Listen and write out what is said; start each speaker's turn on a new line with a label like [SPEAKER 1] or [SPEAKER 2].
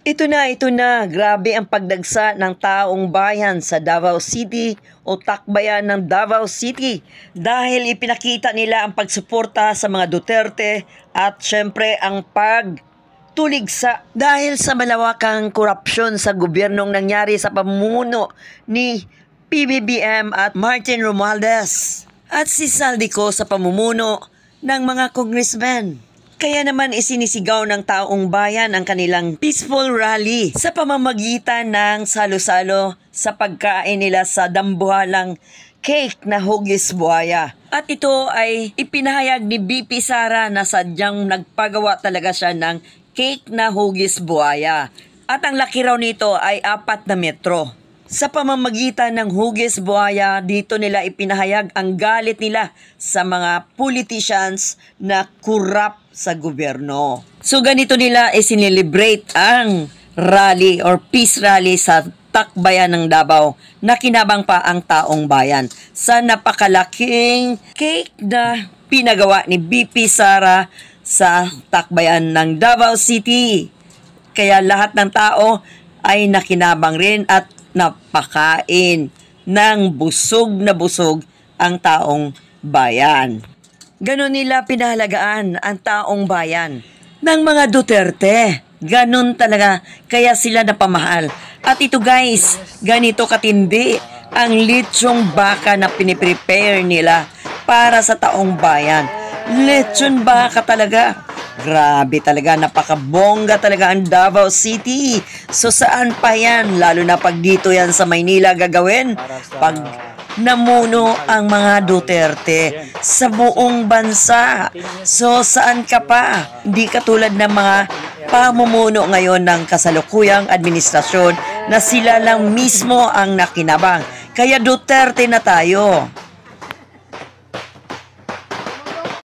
[SPEAKER 1] Ito na, grabe ang pagdagsa ng taong bayan sa Davao City o Takbayan ng Davao City dahil ipinakita nila ang pagsuporta sa mga Duterte at syempre ang pagtuligsa dahil sa malawakang korupsyon sa gobyernong nangyari sa pamumuno ni PBBM at Martin Romualdez at si Saldico sa pamumuno ng mga congressmen. Kaya naman isinisigaw ng taong bayan ang kanilang peaceful rally sa pamamagitan ng salo-salo sa pagkain nila sa dambuhalang cake na hugis buhaya. At ito ay ipinahayag ni BP Sara na sadyang nagpagawa talaga siya ng cake na hugis buhaya. At ang laki raw nito ay 4 na metro. Sa pamamagitan ng hugis buhaya, dito nila ipinahayag ang galit nila sa mga politicians na corrupt sa gobyerno. So ganito nila sinelebrate ang rally or peace rally sa Takbayan ng Davao na kinabang pa ang taong bayan sa napakalaking cake na pinagawa ni BP Sara sa Takbayan ng Davao City. Kaya lahat ng tao ay nakinabang rin at napakain ng busog na busog ang taong bayan. Ganon nila pinahalagaan ang taong bayan ng mga Duterte. Ganon talaga, kaya sila napamahal. At ito guys, ganito katindi ang lechong baka na piniprepare nila para sa taong bayan. Lechon baka talaga. Grabe talaga, napakabongga talaga ang Davao City. So saan pa yan? Lalo na pag dito yan sa Maynila gagawin. Pag namuno ang mga Duterte sa buong bansa. So saan ka pa? Hindi katulad ng mga pamumuno ngayon ng kasalukuyang administrasyon na sila lang mismo ang nakinabang. Kaya Duterte na tayo.